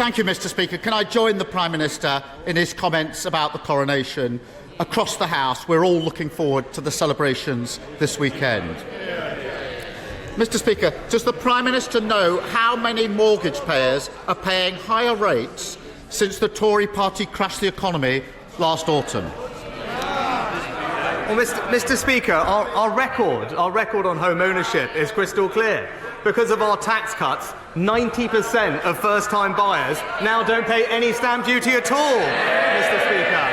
Thank you, Mr. Speaker. Can I join the Prime Minister in his comments about the coronation? Across the House, we're all looking forward to the celebrations this weekend. Mr. Speaker, does the Prime Minister know how many mortgage payers are paying higher rates since the Tory party crashed the economy last autumn? Well, Mr. Speaker, our record on home ownership is crystal clear. Because of our tax cuts, 90% of first-time buyers now don't pay any stamp duty at all, Mr. Speaker.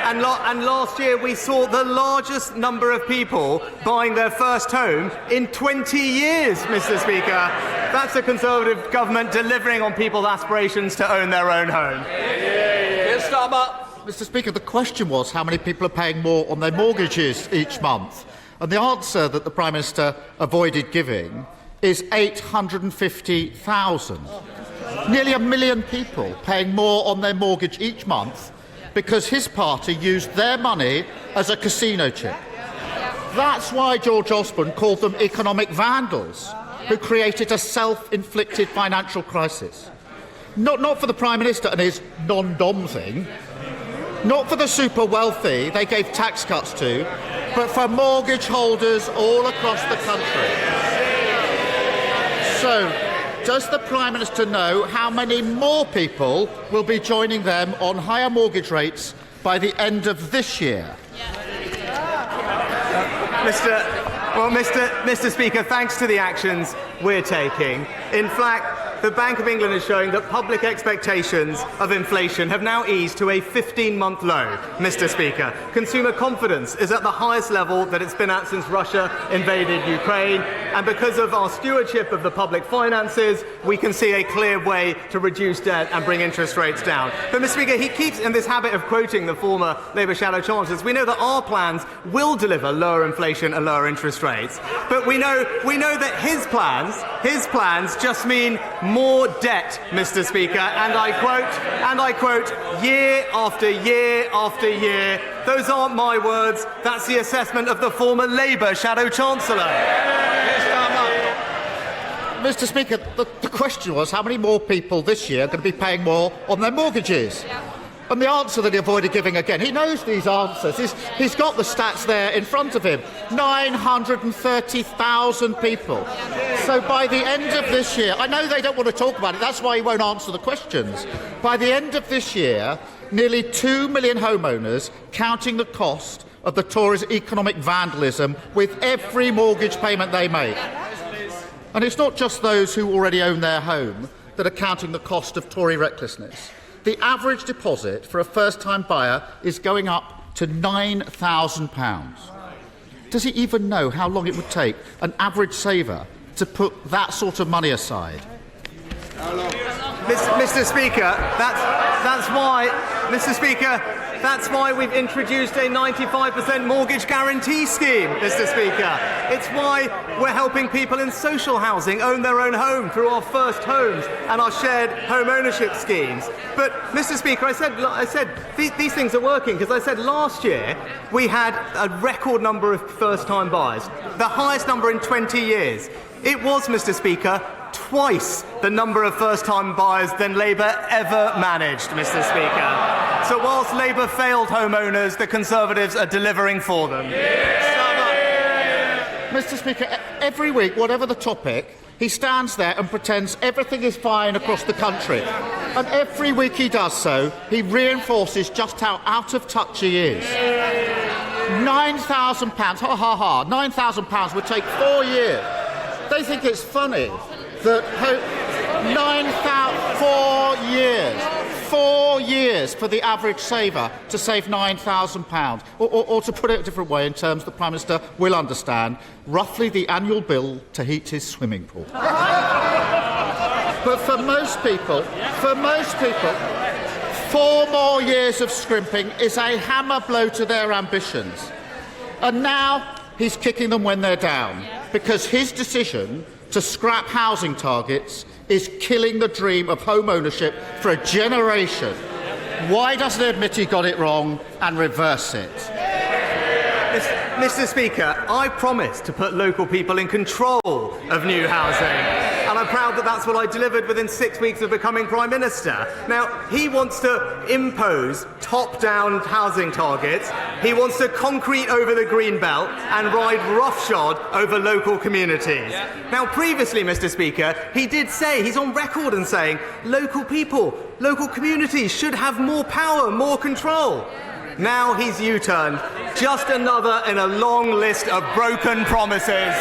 And last year we saw the largest number of people buying their first home in 20 years, Mr. Speaker. That's a Conservative government delivering on people's aspirations to own their own home. Keir Starmer. Mr. Speaker, the question was how many people are paying more on their mortgages each month. And the answer that the Prime Minister avoided giving is 850,000. Nearly 1 million people paying more on their mortgage each month because his party used their money as a casino chip. That's why George Osborne called them economic vandals who created a self-inflicted financial crisis. Not for the Prime Minister and his non-dom thing, not for the super wealthy they gave tax cuts to, but for mortgage holders all across the country. So, does the Prime Minister know how many more people will be joining them on higher mortgage rates by the end of this year? Mr. Speaker, thanks to the actions we're taking, in fact, the Bank of England is showing that public expectations of inflation have now eased to a 15-month low, Mr. Speaker. Consumer confidence is at the highest level that it's been at since Russia invaded Ukraine, and because of our stewardship of the public finances, we can see a clear way to reduce debt and bring interest rates down. But, Mr. Speaker, he keeps in this habit of quoting the former Labour shadow chancellors. We know that our plans will deliver lower inflation and lower interest rates, but we know that his plans just mean more debt, Mr. Speaker, and I quote, year after year after year. Those aren't my words, that's the assessment of the former Labour Shadow Chancellor. Mr. Speaker, the question was how many more people this year are going to be paying more on their mortgages? And the answer that he avoided giving again, he knows these answers. He's got the stats there in front of him. 930,000 people. So by the end of this year, I know they don't want to talk about it, that's why he won't answer the questions. By the end of this year, nearly 2 million homeowners, counting the cost of the Tories' economic vandalism with every mortgage payment they make. And it's not just those who already own their home that are counting the cost of Tory recklessness. The average deposit for a first-time buyer is going up to £9,000. Does he even know how long it would take an average saver to put that sort of money aside? Mr. Speaker, that's why we've introduced a 95% mortgage guarantee scheme, Mr. Speaker. It's why we're helping people in social housing own their own home through our first homes and our shared home ownership schemes. But, Mr. Speaker, I said these things are working because I said last year we had a record number of first-time buyers, the highest number in 20 years. It was, Mr. Speaker, twice the number of first-time buyers than Labour ever managed, Mr. Speaker. So whilst Labour failed homeowners, the Conservatives are delivering for them. Mr. Speaker, every week, whatever the topic, he stands there and pretends everything is fine across the country. And every week he does so, he reinforces just how out of touch he is. £9,000, ha ha ha, £9,000 would take 4 years. They think it's funny that 4 years for the average saver to save £9,000, or to put it a different way in terms the Prime Minister will understand, roughly the annual bill to heat his swimming pool. But for most people, 4 more years of scrimping is a hammer blow to their ambitions. And now he's kicking them when they're down, because his decision to scrap housing targets is killing the dream of home ownership for a generation. Why doesn't he admit he got it wrong and reverse it? Mr. Speaker, I promised to put local people in control of new housing. and I'm proud that that's what I delivered within 6 weeks of becoming Prime Minister. Now, he wants to impose top-down housing targets. He wants to concrete over the green belt and ride roughshod over local communities. Now, previously, Mr. Speaker, he did say, he's on record and saying, local people, local communities should have more power, more control. Now he's U-turned. Just another in a long list of broken promises.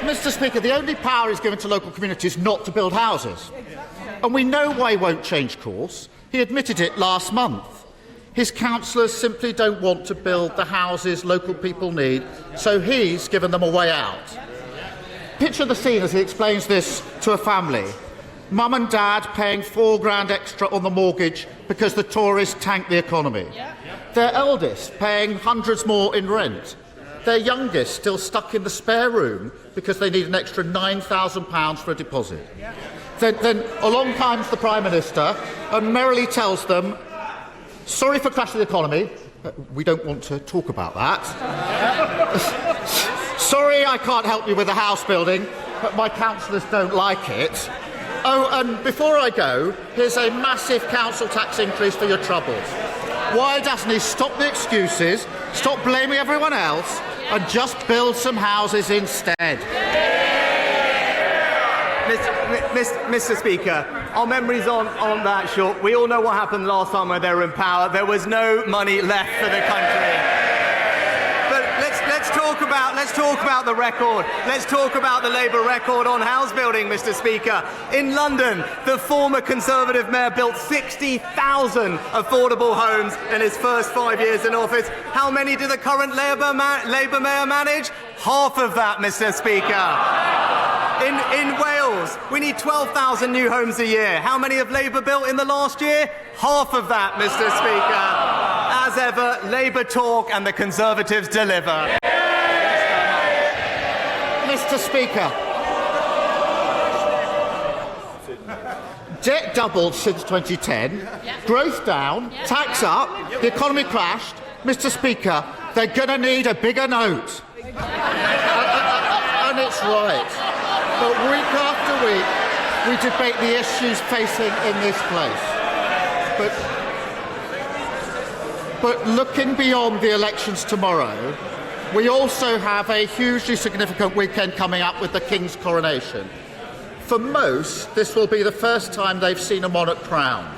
Mr. Speaker, the only power he's given to local communities not to build houses. And we know why he won't change course. He admitted it last month. His councillors simply don't want to build the houses local people need, so he's given them a way out. Picture the scene as he explains this to a family. Mum and Dad paying £4,000 extra on the mortgage because the Tories tanked the economy. Their eldest paying hundreds more in rent. Their youngest still stuck in the spare room because they need an extra £9,000 for a deposit. Then along comes the Prime Minister and merrily tells them, sorry for crashing the economy, we don't want to talk about that. Sorry I can't help you with the house building, but my councillors don't like it. Oh, and before I go, here's a massive council tax increase for your troubles. Why doesn't he stop the excuses, stop blaming everyone else, and just build some houses instead? Mr. Speaker, our memories on that short. We all know what happened last time when they were in power. There was no money left for the country. Let's talk about the record. Let's talk about the Labour record on house building, Mr. Speaker. In London, the former Conservative mayor built 60,000 affordable homes in his first 5 years in office. How many did the current Labour mayor manage? Half of that, Mr. Speaker. In Wales, we need 12,000 new homes a year. How many have Labour built in the last year? Half of that, Mr. Speaker. As ever, Labour talk and the Conservatives deliver. Mr. Speaker, debt doubled since 2010, growth down, tax up, the economy crashed. Mr. Speaker, they're going to need a bigger note. And it's right. But week after week, we debate the issues facing in this place. But looking beyond the elections tomorrow, we also have a hugely significant weekend coming up with the King's coronation. For most, this will be the first time they've seen a monarch crowned.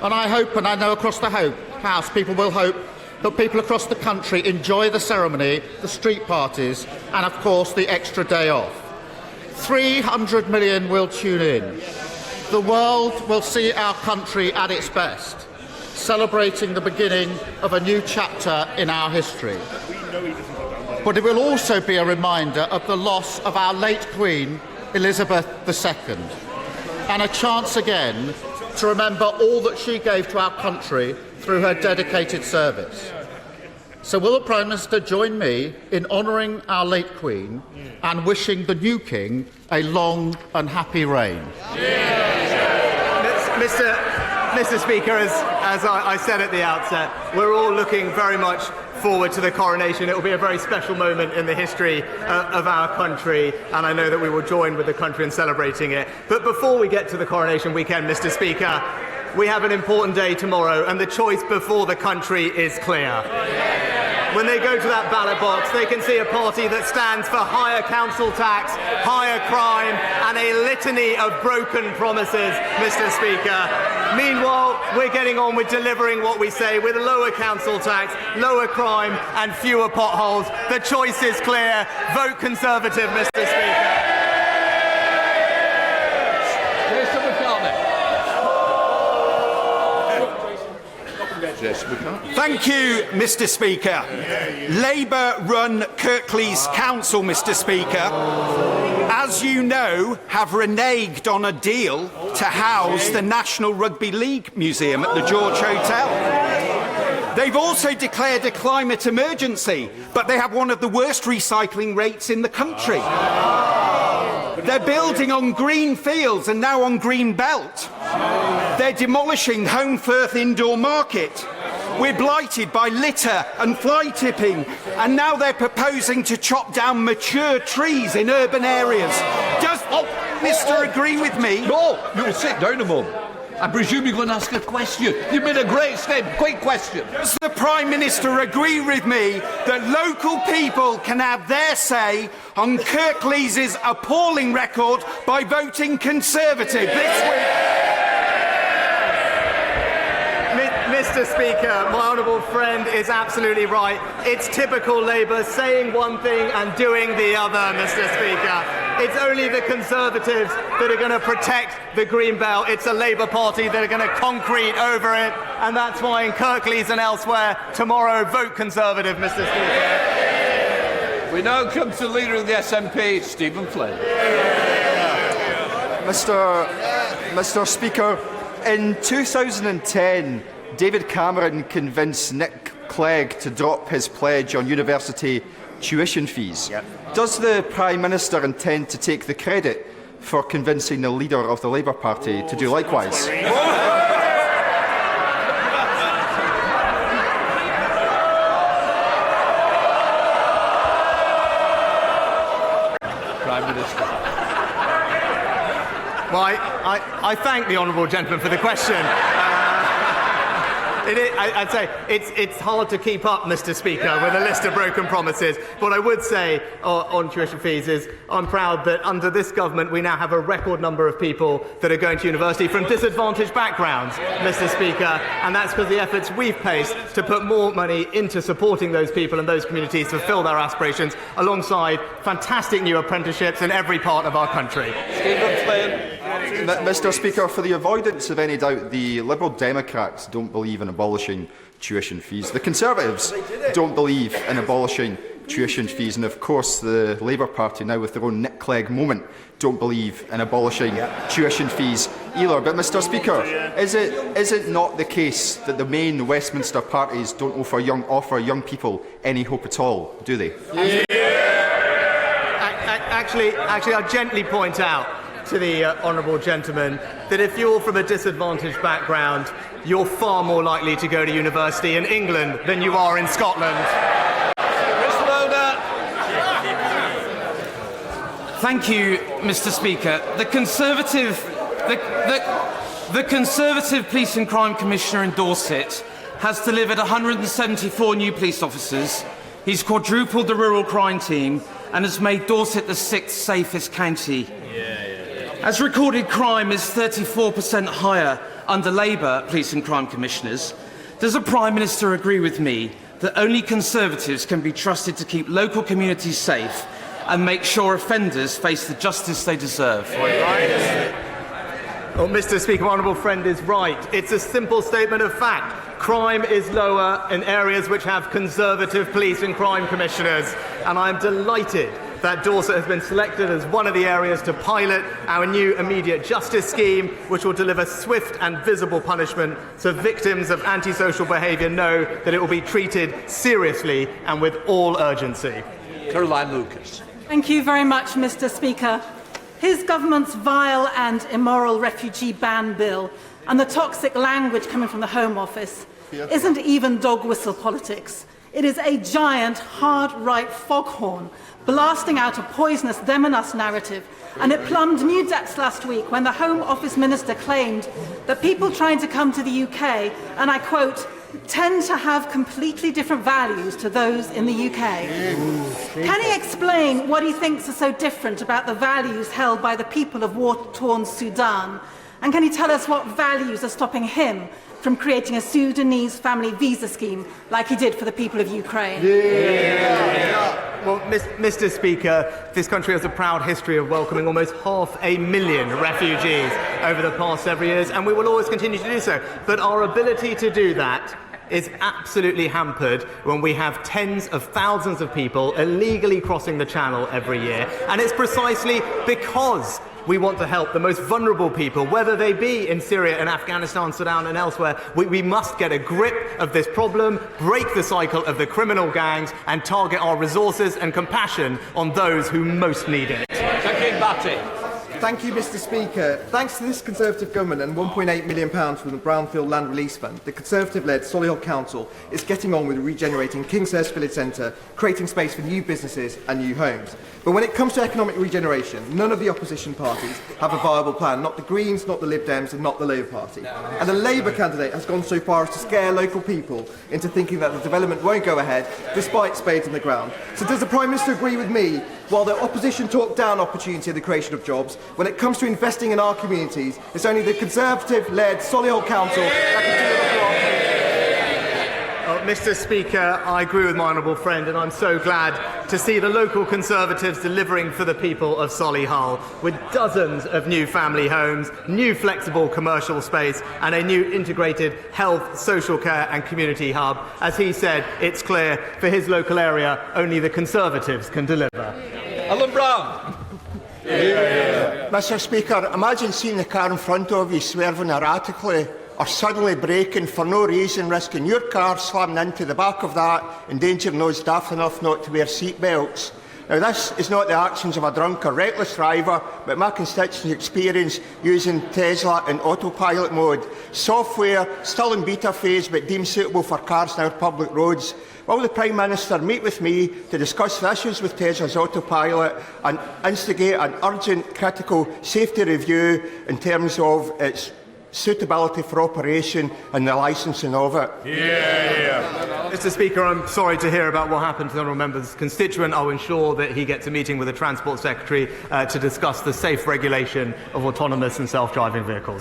And I hope, and I know across the House, people will hope that people across the country enjoy the ceremony, the street parties, and of course the extra day off. 300 million will tune in. The world will see our country at its best, celebrating the beginning of a new chapter in our history. But it will also be a reminder of the loss of our late Queen, Elizabeth II, and a chance again to remember all that she gave to our country through her dedicated service. So will the Prime Minister join me in honouring our late Queen and wishing the new King a long and happy reign? Mr. Speaker, as I said at the outset, we're all looking very much forward to the coronation. It will be a very special moment in the history of our country, and I know that we will join with the country in celebrating it. But before we get to the coronation weekend, Mr. Speaker, we have an important day tomorrow, and the choice before the country is clear. When they go to that ballot box, they can see a party that stands for higher council tax, higher crime, and a litany of broken promises, Mr. Speaker. Meanwhile, we're getting on with delivering what we say with lower council tax, lower crime, and fewer potholes. The choice is clear. Vote Conservative, Mr. Speaker. Thank you, Mr. Speaker. Labour run Kirklees Council, Mr. Speaker, as you know, have reneged on a deal to house the National Rugby League Museum at the George Hotel. They've also declared a climate emergency, but they have one of the worst recycling rates in the country. They're building on green fields and now on green belt. They're demolishing Home Firth Indoor Market. We're blighted by litter and fly tipping, and now they're proposing to chop down mature trees in urban areas. Does Mr. agree with me? No, you'll sit down a moment. I presume you're going to ask a question. You've made a great statement. Quick question. Does the Prime Minister agree with me that local people can have their say on Kirklees' appalling record by voting Conservative this week? Mr. Speaker, my honourable friend is absolutely right. It's typical Labour saying one thing and doing the other, Mr. Speaker. It's only the Conservatives that are going to protect the Green Belt. It's a Labour Party that are going to concrete over it. And that's why in Kirklees and elsewhere, tomorrow, vote Conservative, Mr. Speaker. We now come to the Leader of the SNP, Stephen Flynn. Mr. Speaker, in 2010, David Cameron convinced Nick Clegg to drop his pledge on university tuition fees. Does the Prime Minister intend to take the credit for convincing the leader of the Labour Party to do likewise? Prime Minister. Well, I thank the honourable gentleman for the question. I'd say it's hard to keep up, Mr. Speaker, with a list of broken promises. What I would say on tuition fees is I'm proud that under this government we now have a record number of people that are going to university from disadvantaged backgrounds, Mr. Speaker, and that's because the efforts we've placed to put more money into supporting those people and those communities to fulfil their aspirations, alongside fantastic new apprenticeships in every part of our country. Stephen Flynn. Mr. Speaker, for the avoidance of any doubt, the Liberal Democrats don't believe in abolishing tuition fees. The Conservatives don't believe in abolishing tuition fees. And of course, the Labour Party, now with their own Nick Clegg moment, don't believe in abolishing tuition fees either. But, Mr. Speaker, is it not the case that the main Westminster parties don't offer young people any hope at all, do they? Actually, I'll gently point out to the honourable gentleman that if you're from a disadvantaged background, you're far more likely to go to university in England than you are in Scotland. Thank you, Mr. Speaker. The Conservative Police and Crime Commissioner in Dorset has delivered 174 new police officers. He's quadrupled the rural crime team and has made Dorset the 6th safest county. As recorded crime is 34% higher under Labour Police and Crime Commissioners, does the Prime Minister agree with me that only Conservatives can be trusted to keep local communities safe and make sure offenders face the justice they deserve? Well, Mr. Speaker, my honourable friend is right. It's a simple statement of fact. Crime is lower in areas which have Conservative police and crime commissioners, and I am delighted that Dorset has been selected as one of the areas to pilot our new immediate justice scheme, which will deliver swift and visible punishment so victims of antisocial behaviour know that it will be treated seriously and with all urgency. Caroline Lucas. Thank you very much, Mr. Speaker. His government's vile and immoral refugee ban bill and the toxic language coming from the Home Office isn't even dog whistle politics. It is a giant, hard-right foghorn blasting out a poisonous them and us narrative, and it plumbed new depths last week when the Home Office Minister claimed that people trying to come to the UK, and I quote, tend to have completely different values to those in the UK. Can he explain what he thinks are so different about the values held by the people of war-torn Sudan? And can he tell us what values are stopping him from creating a Sudanese family visa scheme like he did for the people of Ukraine? Well, Mr. Speaker, this country has a proud history of welcoming almost 500,000 refugees over the past several years, and we will always continue to do so. But our ability to do that is absolutely hampered when we have tens of thousands of people illegally crossing the Channel every year. And it's precisely because we want to help the most vulnerable people, whether they be in Syria and Afghanistan, Sudan and elsewhere. We must get a grip of this problem, break the cycle of the criminal gangs and target our resources and compassion on those who most need it. Jackie Batty. Thank you, Mr Speaker. Thanks to this Conservative government and £1.8 million from the Brownfield Land Release Fund, the Conservative-led Solihull Council is getting on with regenerating Kingshurst Village Centre, creating space for new businesses and new homes. But when it comes to economic regeneration, none of the opposition parties have a viable plan, not the Greens, not the Lib Dems and not the Labour Party. And the Labour candidate has gone so far as to scare local people into thinking that the development won't go ahead, despite spades on the ground. So does the Prime Minister agree with me, while the opposition talk down opportunity and the creation of jobs, when it comes to investing in our communities, it's only the Conservative-led Solihull Council that can deliver for our communities? Mr Speaker, I agree with my honourable friend, and I'm so glad to see the local Conservatives delivering for the people of Solihull, with dozens of new family homes, new flexible commercial space and a new integrated health, social care and community hub. As he said, it's clear for his local area only the Conservatives can deliver. Alan Brown. Mr Speaker, imagine seeing the car in front of you swerving erratically or suddenly braking for no reason, risking your car slamming into the back of that, endangering those daft enough not to wear seat belts. Now, this is not the actions of a drunk or reckless driver, but my constituents' experience using Tesla in autopilot mode. Software still in beta phase, but deemed suitable for cars on our public roads. Will the Prime Minister meet with me to discuss the issues with Tesla's autopilot and instigate an urgent critical safety review in terms of its suitability for operation and the licensing of it? Mr Speaker, I'm sorry to hear about what happened to the honourable member's constituent. I'll ensure that he gets a meeting with the Transport Secretary to discuss the safe regulation of autonomous and self-driving vehicles.